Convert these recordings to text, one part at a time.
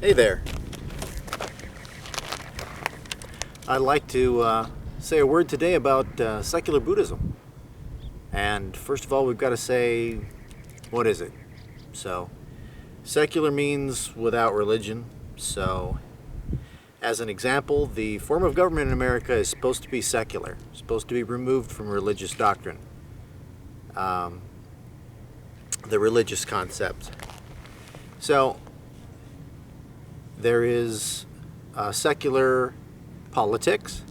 Hey there. I'd like to say a word today about secular Buddhism. And first of all, we've got to say, what is it? So, secular means without religion. So, as an example, the form of government in America is supposed to be secular, supposed to be removed from religious doctrine, the religious concept. So, there is secular politics,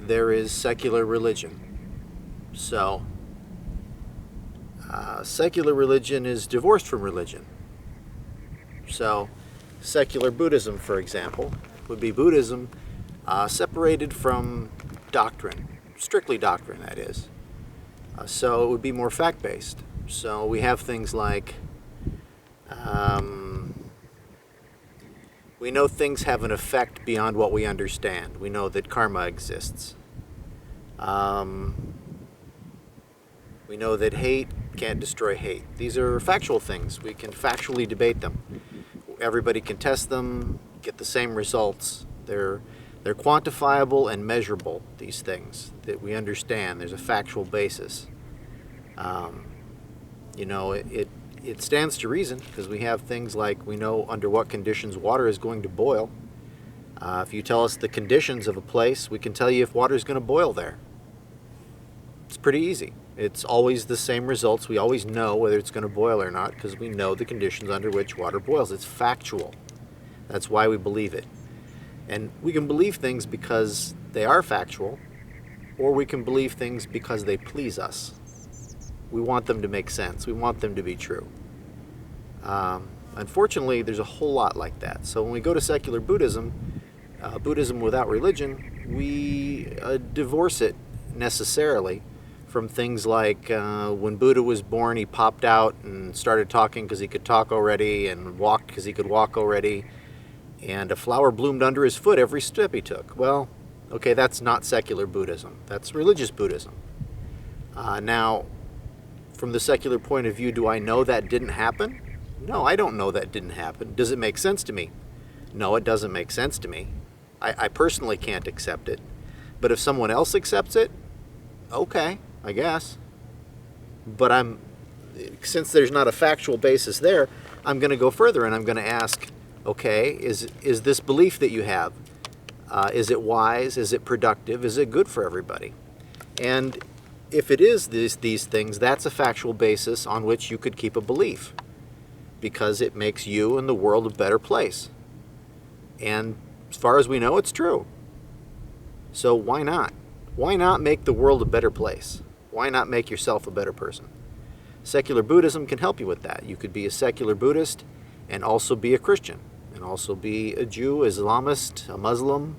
there is secular religion. So, secular religion is divorced from religion. So, secular Buddhism, for example, would be Buddhism separated from doctrine, strictly doctrine, that is. So, it would be more fact-based. So, we have things like we know things have an effect beyond what we understand. We know that karma exists. We know that hate can't destroy hate. These are factual things. We can factually debate them. Everybody can test them, get the same results. They're quantifiable and measurable, these things, that we understand. There's a factual basis. It stands to reason because we have things like we know under what conditions water is going to boil. If you tell us the conditions of a place, we can tell you if water is going to boil there. It's pretty easy. It's always the same results. We always know whether it's going to boil or not because we know the conditions under which water boils. It's factual. That's why we believe it. And we can believe things because they are factual, or we can believe things because they please us. We want them to make sense. We want them to be true. Unfortunately, there's a whole lot like that. So when we go to secular Buddhism, Buddhism without religion, we divorce it necessarily from things like when Buddha was born, he popped out and started talking because he could talk already and walked because he could walk already, and a flower bloomed under his foot every step he took. Well, okay, that's not secular Buddhism. That's religious Buddhism. Now, from the secular point of view, do I know that didn't happen? No, I don't know that didn't happen. Does it make sense to me? No, it doesn't make sense to me. I personally can't accept it. But if someone else accepts it, okay, I guess. But since there's not a factual basis there, I'm going to go further and I'm going to ask, okay, is this belief that you have, is it wise? Is it productive? Is it good for everybody? And if it is these things, that's a factual basis on which you could keep a belief because it makes you and the world a better place. And as far as we know, it's true. So why not? Why not make the world a better place? Why not make yourself a better person? Secular Buddhism can help you with that. You could be a secular Buddhist and also be a Christian, and also be a Jew, Islamist, a Muslim,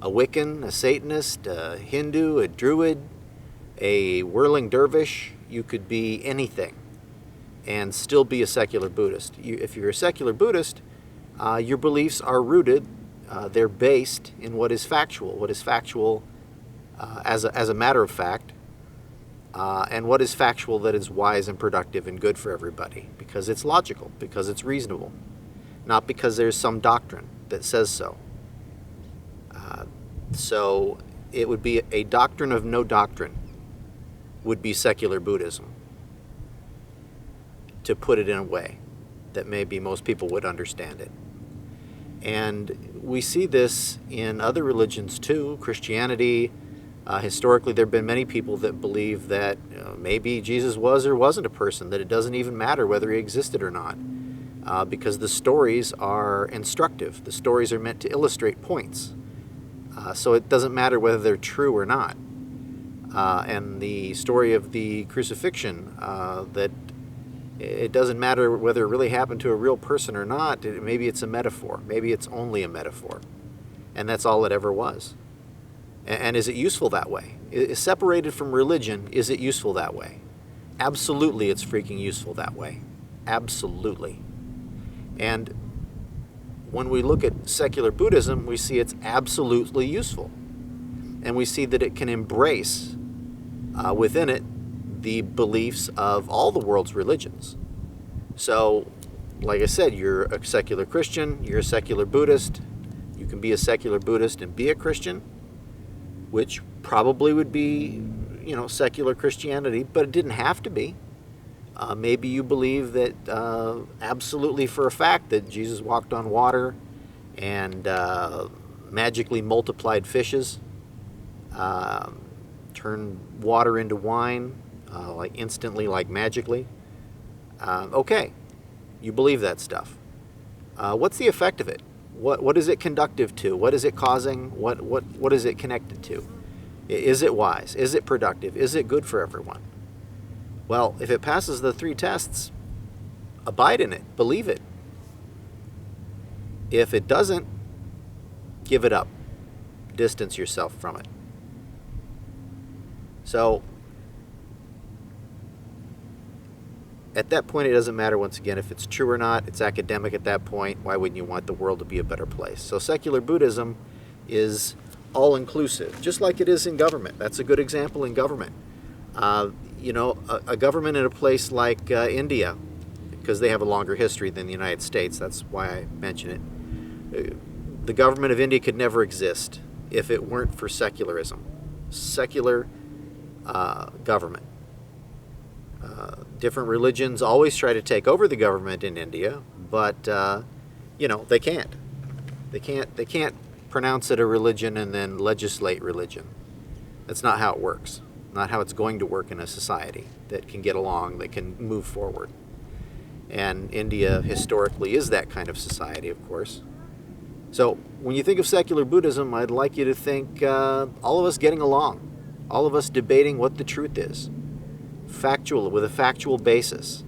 a Wiccan, a Satanist, a Hindu, a Druid, a whirling dervish. You could be anything and still be a secular Buddhist. If you're a secular Buddhist, your beliefs are rooted, they're based in what is factual as a matter of fact, and what is factual that is wise and productive and good for everybody, because it's logical, because it's reasonable, not because there's some doctrine that says so. So it would be a doctrine of no doctrine would be secular Buddhism, to put it in a way that maybe most people would understand it. And we see this in other religions too. Christianity, historically there have been many people that believe that maybe Jesus was or wasn't a person, that it doesn't even matter whether he existed or not, because the stories are instructive. The stories are meant to illustrate points. So it doesn't matter whether they're true or not. And the story of the crucifixion, that it doesn't matter whether it really happened to a real person or not. Maybe it's a metaphor. Maybe it's only a metaphor. And that's all it ever was. And is it useful that way? Separated from religion, is it useful that way? Absolutely, it's freaking useful that way. Absolutely. And when we look at secular Buddhism, we see it's absolutely useful. And we see that it can embrace within it the beliefs of all the world's religions. So like I said, you're a secular Christian, you're a secular Buddhist. You can be a secular Buddhist and be a Christian, which probably would be, secular Christianity, but it didn't have to be. Maybe you believe that absolutely for a fact that Jesus walked on water and magically multiplied fishes, turned water into wine, like instantly, like magically. Okay, you believe that stuff. What's the effect of it? What is it conductive to? What is it causing? What is it connected to? Is it wise? Is it productive? Is it good for everyone? Well, if it passes the 3 tests, abide in it, believe it. If it doesn't, give it up. Distance yourself from it. So, at that point, it doesn't matter, once again, if it's true or not. It's academic at that point. Why wouldn't you want the world to be a better place? So secular Buddhism is all-inclusive, just like it is in government. That's a good example in government. A government in a place like India, because they have a longer history than the United States, that's why I mention it. The government of India could never exist if it weren't for secularism. Secular government. Different religions always try to take over the government in India, but they can't. They can't pronounce it a religion and then legislate religion. That's not how it works. Not how it's going to work in a society that can get along, that can move forward. And India historically is that kind of society, of course. So when you think of secular Buddhism, I'd like you to think all of us getting along, all of us debating what the truth is, with a factual basis,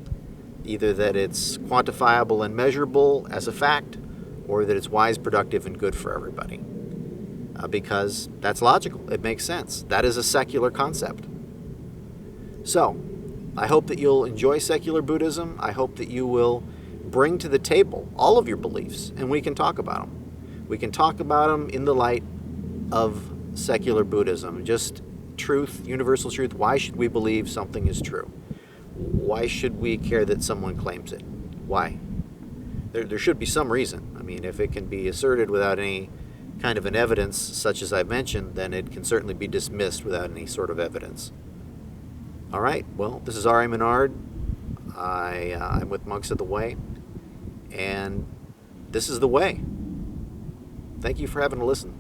either that it's quantifiable and measurable as a fact, or that it's wise, productive, and good for everybody. Because that's logical. It makes sense. That is a secular concept. So, I hope that you'll enjoy secular Buddhism. I hope that you will bring to the table all of your beliefs, and we can talk about them. We can talk about them in the light of secular Buddhism. Just truth, universal truth. Why should we believe something is true? Why should we care that someone claims it? Why? There should be some reason. I mean, if it can be asserted without any kind of an evidence, such as I mentioned, then it can certainly be dismissed without any sort of evidence. All right, well, this is R.A. Manard. I'm with Monks of the Way, and this is the way. Thank you for having a listen.